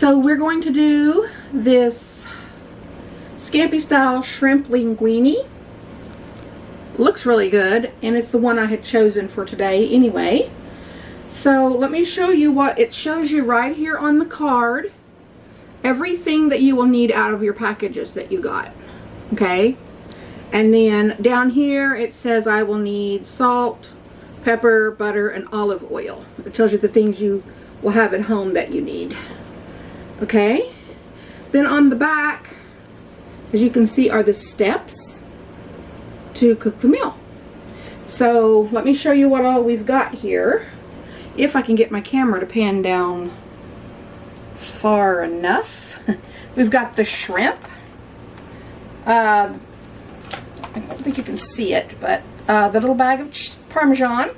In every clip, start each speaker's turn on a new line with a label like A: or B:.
A: So we're going to do this Scampi style shrimp linguini. Looks really good, and it's the one I had chosen for today anyway. So let me show you what it shows you right here on the card. Everything that you will need out of your packages that you got. Okay? And then down here it says I will need salt, pepper, butter, and olive oil. It tells you the things you will have at home that you need. Okay? Then on the back, as you can see, are the steps to cook the meal. So let me show you what all we've got here. If I can get my camera to pan down far enough. We've got the shrimp. I don't think you can see it, but the little bag of Parmesan.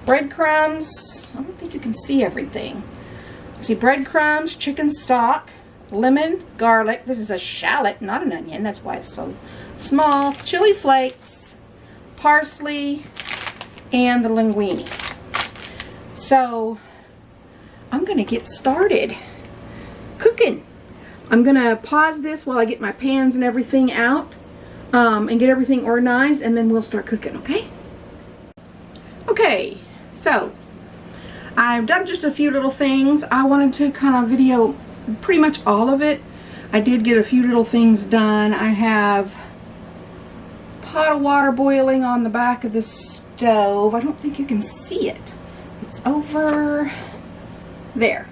A: Breadcrumbs. I don't think you can see everything. See, breadcrumbs, chicken stock, lemon, garlic. This is a shallot, not an onion. That's why it's so small. Chili flakes, parsley, and the linguini. So I'm going to get started cooking. I'm going to pause this while I get my pans and everything out and get everything organized, and then we'll start cooking, okay? Okay, so I've done just a few little things. I wanted to kind of video pretty much all of it. I did get a few little things done. I have a pot of water boiling on the back of the stove. I don't think you can see it. It's over there.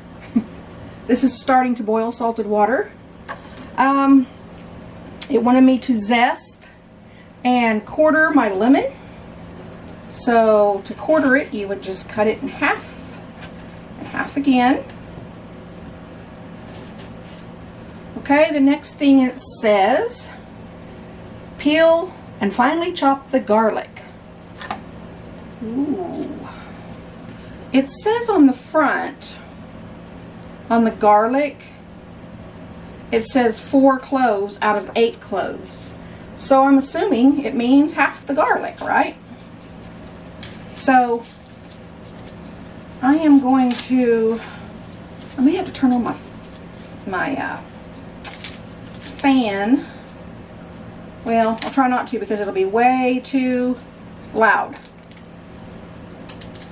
A: This is starting to boil salted water. It wanted me to zest and quarter my lemon. So to quarter it, you would just cut it in half and half again. Okay, the next thing it says, peel and finely chop the garlic. Ooh. It says on the front, on the garlic, it says 4 cloves out of 8 cloves. So I'm assuming it means half the garlic, right? So I am going to, I may have to turn on my fan. Well, I'll try not to because it'll be way too loud.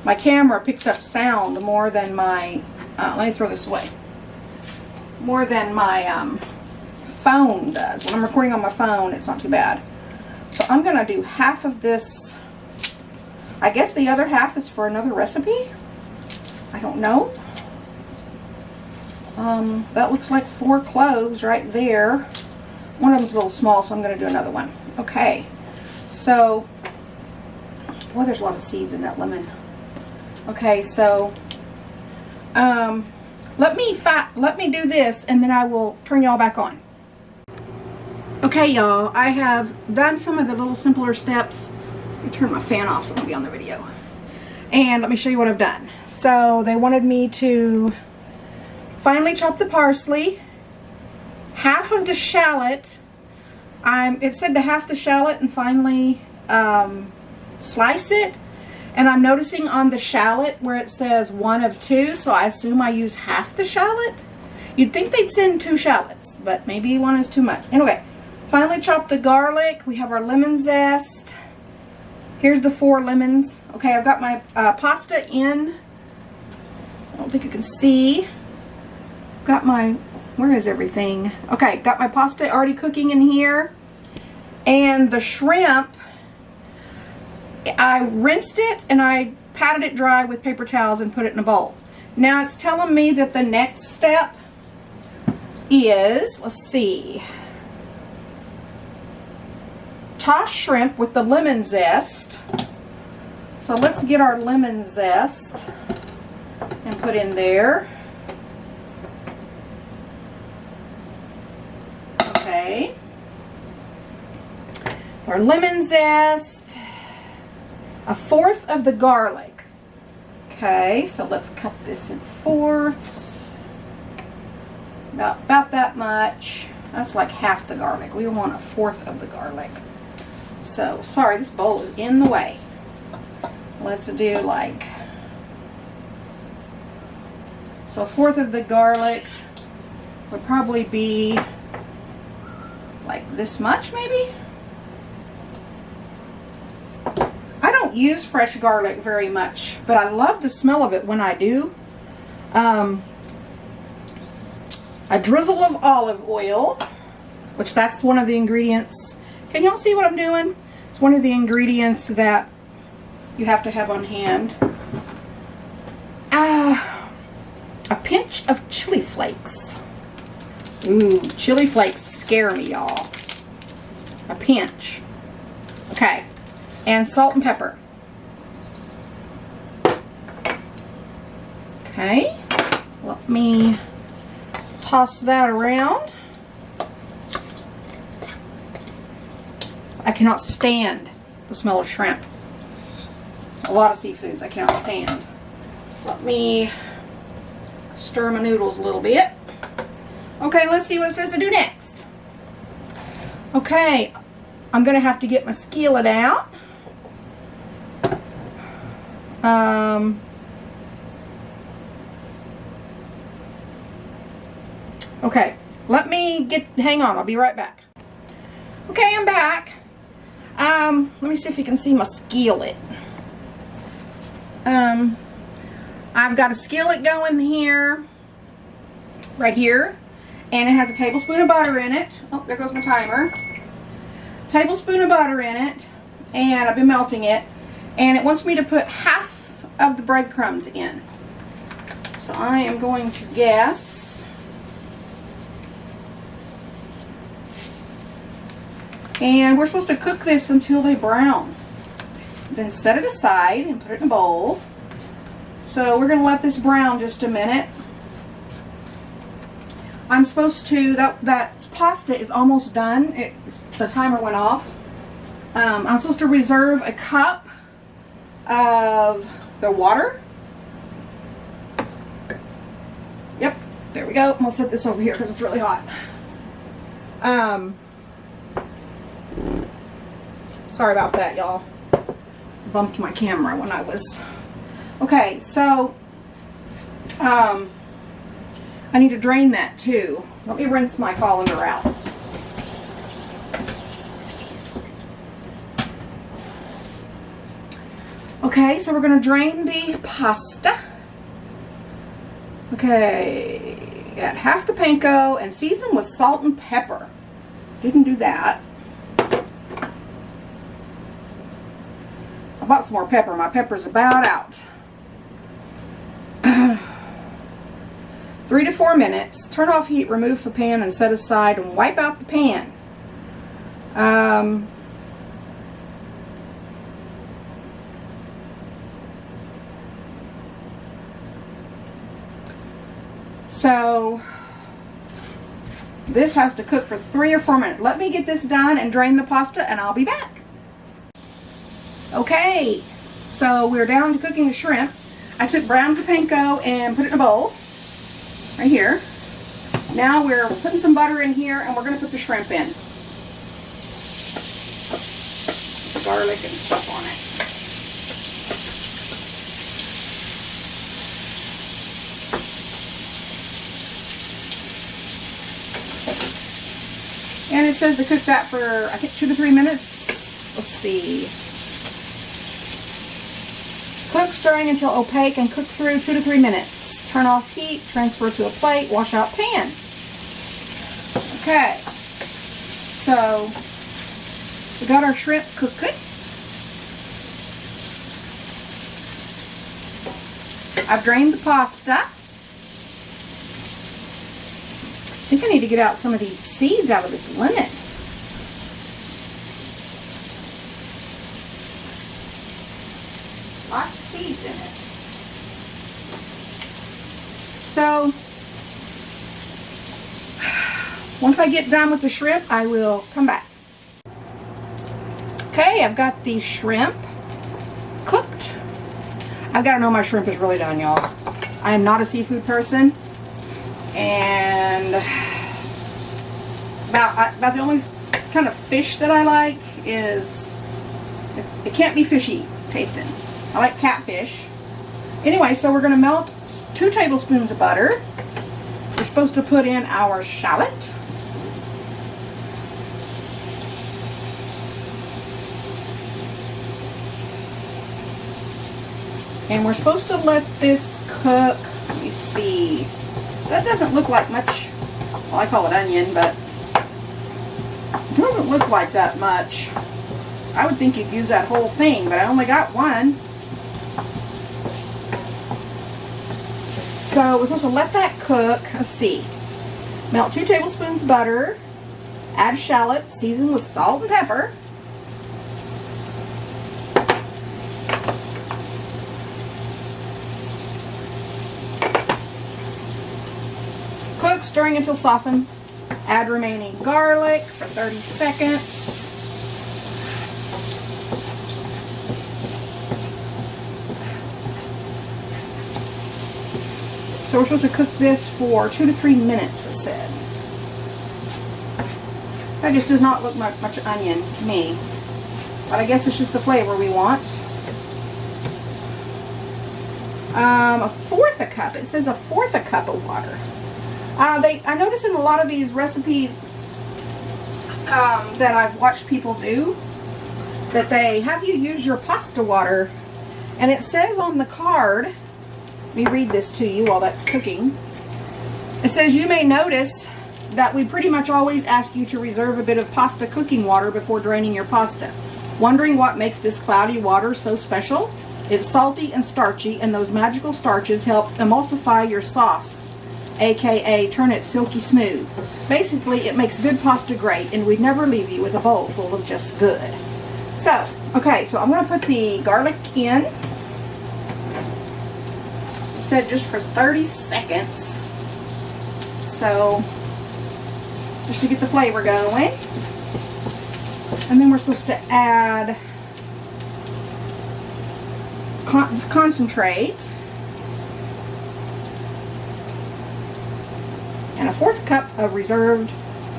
A: My camera picks up sound more than my, let me throw this away, more than my phone does. When I'm recording on my phone, it's not too bad. So I'm going to do half of this. I guess the other half is for another recipe. I don't know. That looks like 4 cloves right there. One of them's a little small, so I'm going to do another one. Okay. So, boy, there's a lot of seeds in that lemon. Okay, so let me do this, and then I will turn y'all back on. Okay, y'all, I have done some of the little simpler steps. Let me turn my fan off so it'll be on the video. And let me show you what I've done. So they wanted me to finely chop the parsley, half of the shallot. It said to half the shallot and finely slice it. And I'm noticing on the shallot where it says 1 of 2, so I assume I use half the shallot. You'd think they'd send 2 shallots, but maybe 1 is too much. Anyway, finally chop the garlic. We have our lemon zest. Here's the 4 lemons. Okay, I've got my pasta in. I don't think you can see. Got my, where is everything? Okay, got my pasta already cooking in here. And the shrimp, I rinsed it and I patted it dry with paper towels and put it in a bowl. Now it's telling me that the next step is, let's see, toss shrimp with the lemon zest. So let's get our lemon zest and put in there. Okay. Our lemon zest. 1/4 of the garlic. Okay, so let's cut this in 4ths. About that much. That's like half the garlic. We want 1/4 of the garlic. So, sorry, this bowl is in the way. Let's do like So 1/4 of the garlic would probably be like this much, maybe. I don't use fresh garlic very much, but I love the smell of it when I do. A drizzle of olive oil, which that's one of the ingredients. Can y'all see what I'm doing? It's one of the ingredients that you have to have on hand. A pinch of chili flakes. Ooh, chili flakes scare me, y'all. A pinch. Okay. And salt and pepper. Okay. Let me toss that around. I cannot stand the smell of shrimp. A lot of seafoods I cannot stand. Let me stir my noodles a little bit. Okay, let's see what it says to do next. Okay, I'm going to have to get my skillet out. Okay, hang on, I'll be right back. Okay, I'm back. Let me see if you can see my skillet. I've got a skillet going here, right here, and it has a tablespoon of butter in it. Oh, there goes my timer. Tablespoon of butter in it, and I've been melting it, and it wants me to put half of the breadcrumbs in. So I am going to guess. And we're supposed to cook this until they brown. Then set it aside and put it in a bowl. So we're going to let this brown just a minute. I'm supposed to, that pasta is almost done. The timer went off. I'm supposed to reserve a cup of the water. Yep, there we go. I'm going to set this over here because it's really hot. Sorry about that, y'all. Bumped my camera when I was... Okay, so I need to drain that too. Let me rinse my colander out. Okay, so we're going to drain the pasta. Okay, got half the panko and season with salt and pepper. Didn't do that. I bought some more pepper. My pepper's about out. 3 to 4 minutes. Turn off heat, remove the pan, and set aside and wipe out the pan. So this has to cook for 3 or 4 minutes. Let me get this done and drain the pasta, and I'll be back. Okay, so we're down to cooking the shrimp. I took brown panko and put it in a bowl, right here. Now we're putting some butter in here, and we're going to put the shrimp in. The garlic and stuff on it. And it says to cook that for, I think, 2 to 3 minutes. Let's see. Cook, stirring until opaque, and cook through 2 to 3 minutes. Turn off heat, transfer to a plate, wash out pan. Okay, so we got our shrimp cooking. I've drained the pasta. I think I need to get out some of these seeds out of this lemon. Lots of seeds in it. So, once I get done with the shrimp, I will come back. Okay, I've got the shrimp cooked. I've got to know my shrimp is really done, y'all. I am not a seafood person. And about the only kind of fish that I like is, it can't be fishy tasting. I like catfish. Anyway, so we're going to melt 2 tablespoons of butter. We're supposed to put in our shallot. And we're supposed to let this cook. Let me see. That doesn't look like much. Well, I call it onion, but it doesn't look like that much. I would think you'd use that whole thing, but I only got one. So we're supposed to let that cook. Let's see. Melt 2 tablespoons of butter. Add shallot, season with salt and pepper. Cook, stirring until softened. Add remaining garlic for 30 seconds. So we're supposed to cook this for 2 to 3 minutes, it said. That just does not look much onion to me. But I guess it's just the flavor we want. A fourth a cup. It says a fourth a cup of water. I notice in a lot of these recipes that I've watched people do that they have you use your pasta water, and it says on the card, let me read this to you while that's cooking. It says, you may notice that we pretty much always ask you to reserve a bit of pasta cooking water before draining your pasta. Wondering what makes this cloudy water so special? It's salty and starchy, and those magical starches help emulsify your sauce, aka turn it silky smooth. Basically, it makes good pasta great, and we'd never leave you with a bowl full of just good. So, okay, so I'm going to put the garlic in. It said just for 30 seconds. So, just to get the flavor going. And then we're supposed to add concentrate. And a fourth cup of reserved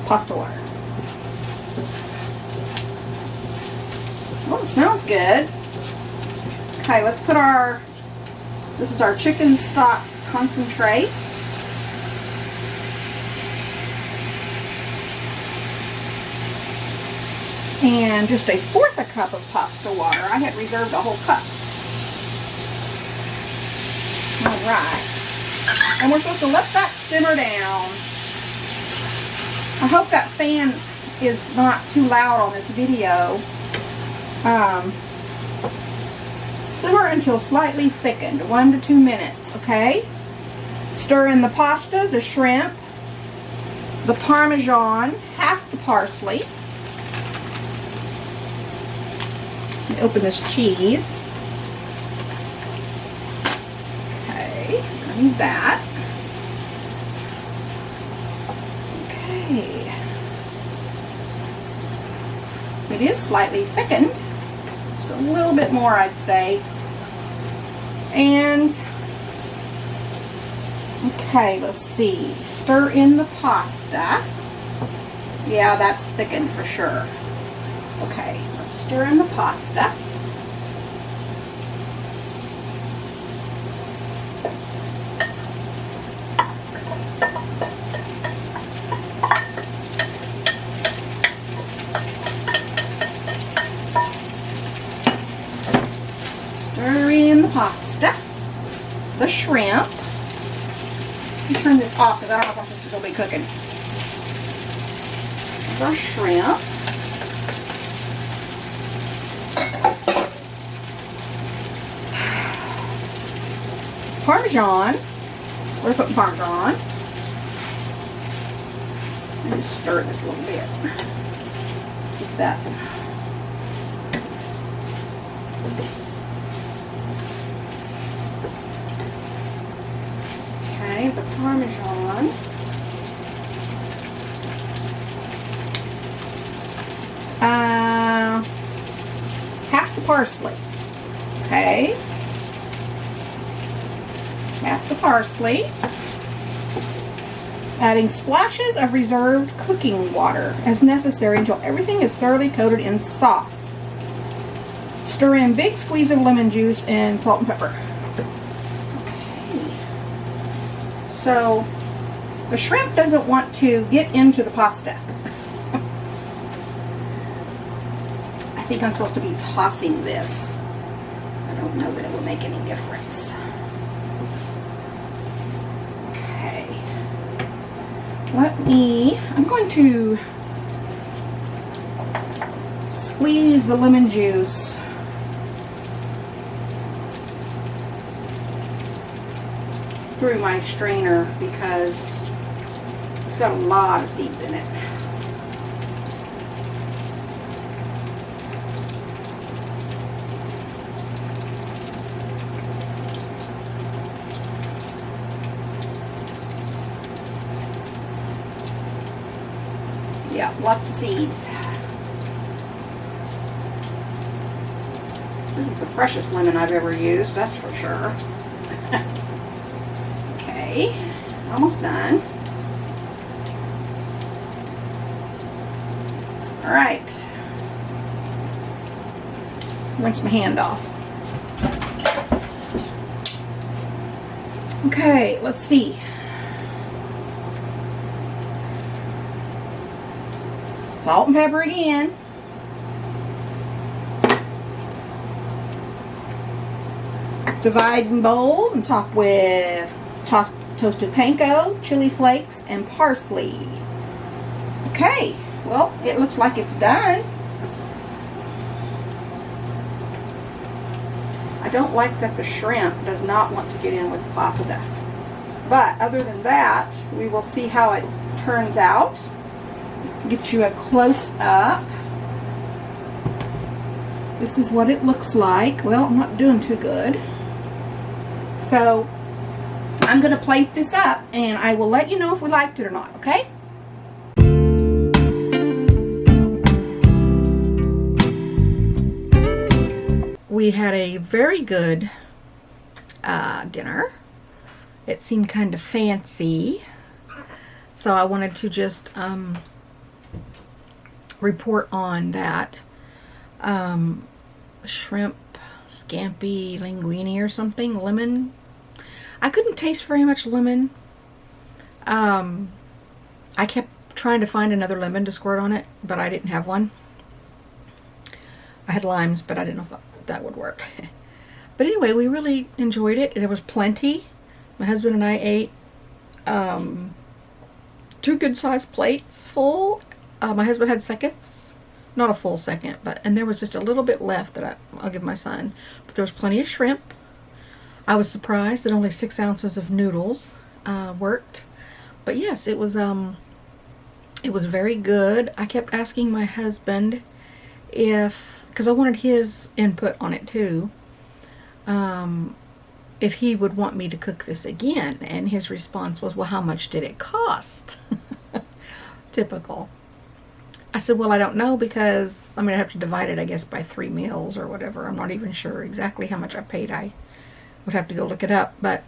A: pasta water. Well, it smells good. Okay, let's put this is our chicken stock concentrate. And just a fourth a cup of pasta water. I had reserved a whole cup. Alright. And we're supposed to let that simmer down. I hope that fan is not too loud on this video. Simmer until slightly thickened, 1 to 2 minutes, okay? Stir in the pasta, the shrimp, the Parmesan, half the parsley. Let me open this cheese. Okay, I need that. Okay. It is slightly thickened. Just a little bit more, I'd say. And, okay, let's see. Stir in the pasta. Yeah, that's thickened for sure. Okay, let's stir in the pasta. Stir in the pasta. The shrimp. Let me turn this off because I don't know if this will be cooking. Our shrimp. Parmesan. So we're putting Parmesan. And just stir this a little bit. Get that. Okay, the Parmesan. Half the parsley. Okay. Half the parsley. Adding splashes of reserved cooking water as necessary until everything is thoroughly coated in sauce. Stir in big squeeze of lemon juice and salt and pepper. Okay. So the shrimp doesn't want to get into the pasta. I think I'm supposed to be tossing this. I don't know that it will make any difference. Okay. I'm going to squeeze the lemon juice through my strainer because it's got a lot of seeds in it. Yeah, lots of seeds. This is the freshest lemon I've ever used, that's for sure. Okay, almost done. All right. Rinse my hand off. Okay, let's see. Salt and pepper again. Divide in bowls and top with toasted panko, chili flakes, and parsley. Okay, well, it looks like it's done. I don't like that the shrimp does not want to get in with the pasta. But other than that, we will see how it turns out. Get you a close up. This is what it looks like. Well, I'm not doing too good. So I'm going to plate this up and I will let you know if we liked it or not, okay? We had a very good dinner. It seemed kind of fancy. So I wanted to just report on that. Shrimp, scampi, linguini or something, lemon. I couldn't taste very much lemon. I kept trying to find another lemon to squirt on it, but I didn't have one. I had limes, but I didn't know if that would work. But anyway, we really enjoyed it. There was plenty. My husband and I ate 2 good-sized plates full. My husband had seconds. Not a full second, and there was just a little bit left that I'll give my son. But there was plenty of shrimp. I was surprised that only 6 ounces of noodles worked. But yes, it was very good. I kept asking my husband because I wanted his input on it too, if he would want me to cook this again. And his response was, well, how much did it cost? Typical. I said, well, I don't know because I'm going to have to divide it, I guess, by 3 meals or whatever. I'm not even sure exactly how much I paid. I would have to go look it up. But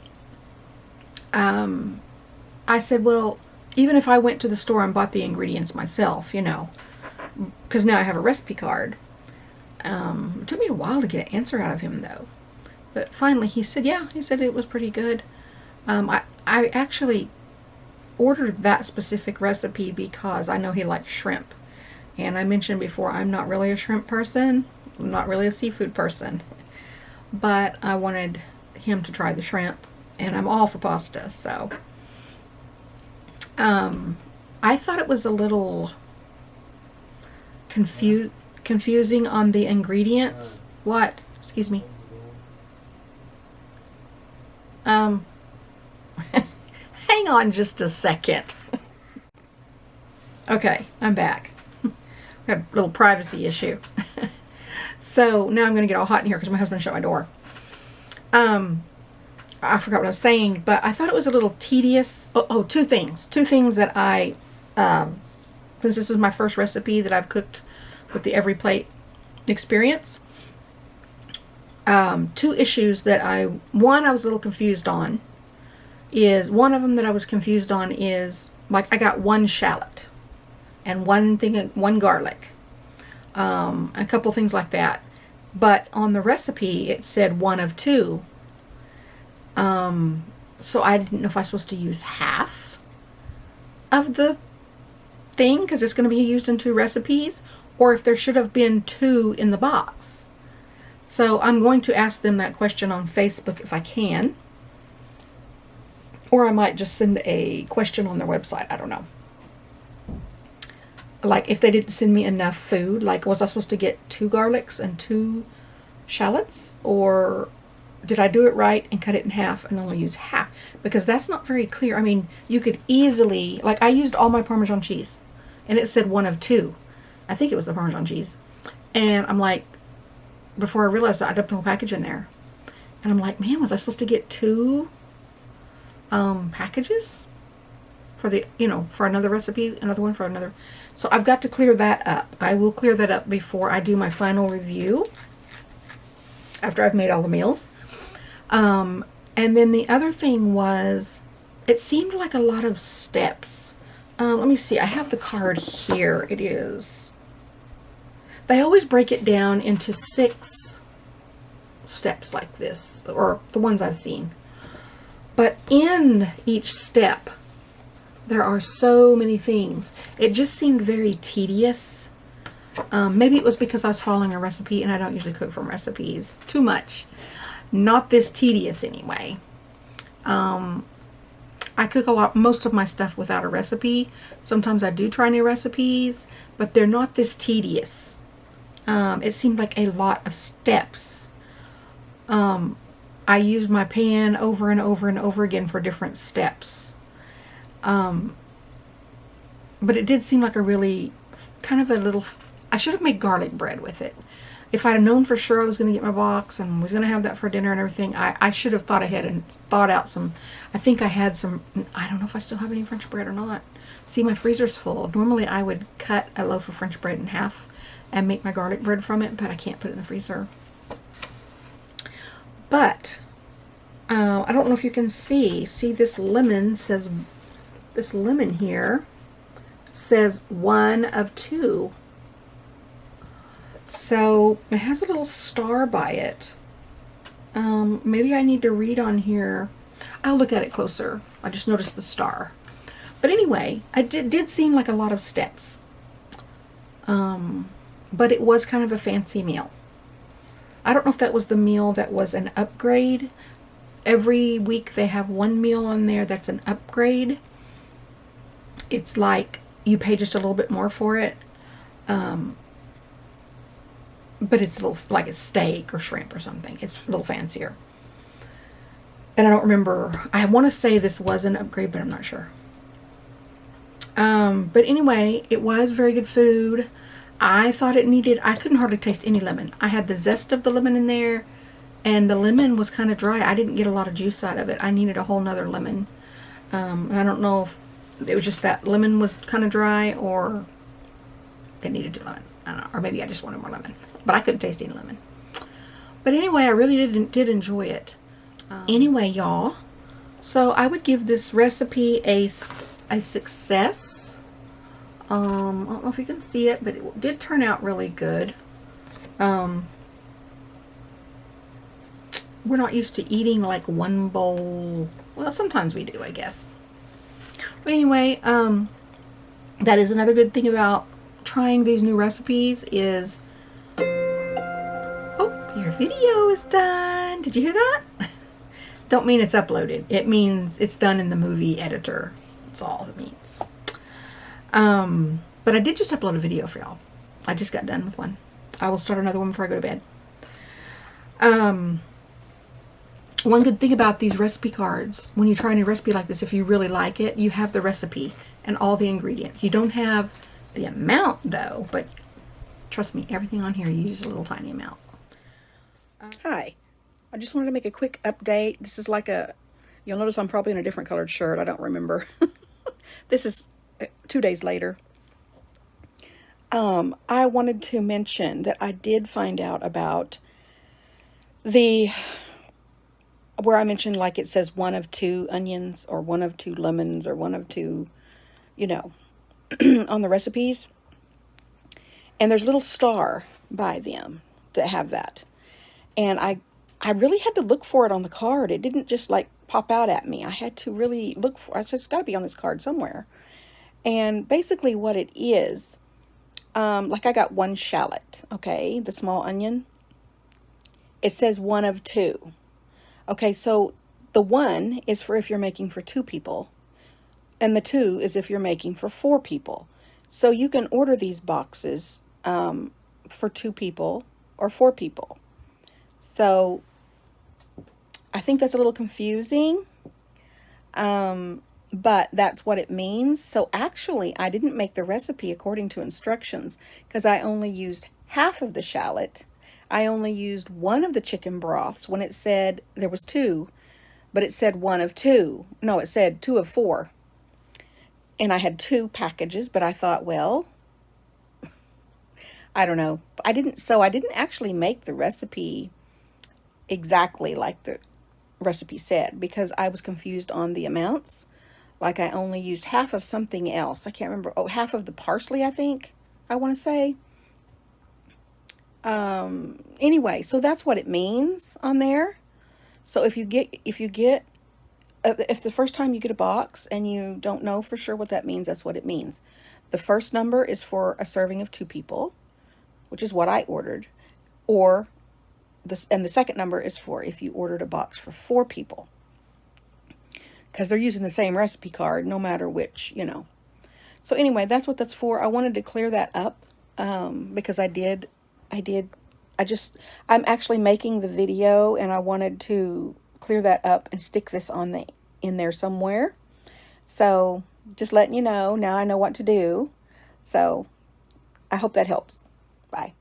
A: I said, well, even if I went to the store and bought the ingredients myself, because now I have a recipe card. It took me a while to get an answer out of him, though. But finally, he said, yeah, he said it was pretty good. I actually ordered that specific recipe because I know he likes shrimp. And I mentioned before, I'm not really a shrimp person. I'm not really a seafood person. But I wanted him to try the shrimp. And I'm all for pasta, so. I thought it was a little confusing on the ingredients. What? Excuse me. Hang on just a second. Okay, I'm back. Got a little privacy issue. So now I'm going to get all hot in here because my husband shut my door. I forgot what I was saying, but I thought it was a little tedious. Oh, 2 things. 2 things that I, since this is my first recipe that I've cooked with the Every Plate experience. 2 issues that I was a little confused on. One of them that I was confused on is, like, I got 1 shallot and 1 garlic, a couple things like that. But on the recipe, it said 1 of 2. So I didn't know if I was supposed to use half of the thing because it's going to be used in 2 recipes, or if there should have been 2 in the box. So I'm going to ask them that question on Facebook if I can. Or I might just send a question on their website. I don't know. Like, if they didn't send me enough food, like, was I supposed to get 2 garlics and 2 shallots? Or did I do it right and cut it in half and only use half? Because that's not very clear. I mean, you could easily, like, I used all my Parmesan cheese, and it said 1 of 2. I think it was the Parmesan cheese. And I'm like, before I realized I dumped the whole package in there. And I'm like, man, was I supposed to get 2 packages for the, for another recipe, another one for another? So I've got to clear that up. I will clear that up before I do my final review, after I've made all the meals. And then the other thing was, it seemed like a lot of steps. Let me see. I have the card here. It is, they always break it down into 6 steps like this, or the ones I've seen. But in each step, there are so many things. It just seemed very tedious. Maybe it was because I was following a recipe, and I don't usually cook from recipes too much. Not this tedious anyway. I cook most of my stuff without a recipe. Sometimes I do try new recipes, but they're not this tedious. It seemed like a lot of steps. I used my pan over and over and over again for different steps. But it did seem like a really kind of a little, I should have made garlic bread with it. If I'd have known for sure I was going to get my box and was going to have that for dinner and everything, I should have thought ahead and thought out some, I think I had some, I don't know if I still have any French bread or not. See, my freezer's full. Normally I would cut a loaf of French bread in half and make my garlic bread from it, but I can't put it in the freezer. But I don't know if you can see this lemon says, this lemon here says 1 of 2. So it has a little star by it. Maybe I need to read on here. I'll look at it closer. I just noticed the star. But anyway, it did seem like a lot of steps. But it was kind of a fancy meal. I don't know if that was the meal that was an upgrade. Every week they have one meal on there that's an upgrade. It's like you pay just a little bit more for it. But it's a little, like it's steak or shrimp or something. It's a little fancier. And I don't remember. I want to say this was an upgrade, but I'm not sure. But anyway, it was very good food. I thought it needed, I couldn't hardly taste any lemon. I had the zest of the lemon in there, and the lemon was kind of dry. I didn't get a lot of juice out of it. I needed a whole nother lemon. And I don't know if it was just that lemon was kind of dry, or it needed 2 lemons. I don't know. Or maybe I just wanted more lemon. But I couldn't taste any lemon. But anyway, I really did enjoy it. Anyway, y'all, so I would give this recipe a success. I don't know if you can see it, but it did turn out really good. We're not used to eating like one bowl. Well, sometimes we do, I guess. But anyway, that is another good thing about trying these new recipes is, oh, your video is done. Did you hear that? Don't mean it's uploaded. It means it's done in the movie editor. That's all it means. But I did just upload a video for y'all. I just got done with one. I will start another one before I go to bed. One good thing about these recipe cards, when you try a new recipe like this, if you really like it, you have the recipe and all the ingredients. You don't have the amount though, but trust me, everything on here, you use a little tiny amount. Hi, I just wanted to make a quick update. This is like you'll notice I'm probably in a different colored shirt. I don't remember. This is 2 days later. I wanted to mention that I did find out about where I mentioned like it says 1 of 2 onions or 1 of 2 lemons or 1 of 2, on the recipes. And there's a little star by them that have that. And I I really had to look for it on the card. It didn't just like pop out at me. I had to really look for, I said, it's got to be on this card somewhere. And basically what it is, like I got 1 shallot, okay, the small onion. It says 1 of 2. Okay, so the 1 is for if you're making for 2 people, and the 2 is if you're making for 4 people. So you can order these boxes for 2 people or 4 people. So I think that's a little confusing, but that's what it means. So actually, I didn't make the recipe according to instructions because I only used half of the shallot. I only used 1 of the chicken broths when it said there was 2, but it said 1 of 2. No, it said 2 of 4. And I had 2 packages, but I thought, well, I don't know. I didn't actually make the recipe exactly like the recipe said because I was confused on the amounts. Like I only used half of something else. I can't remember. Oh, half of the parsley, I think, I want to say. Anyway, so that's what it means on there. So if the first time you get a box and you don't know for sure what that means, that's what it means. The first number is for a serving of 2 people, which is what I ordered, and the second number is for if you ordered a box for 4 people, because they're using the same recipe card no matter which, you know. So anyway, that's what that's for. I wanted to clear that up because I'm actually making the video and I wanted to clear that up and stick this in there somewhere. So just letting you know, now I know what to do. So I hope that helps. Bye.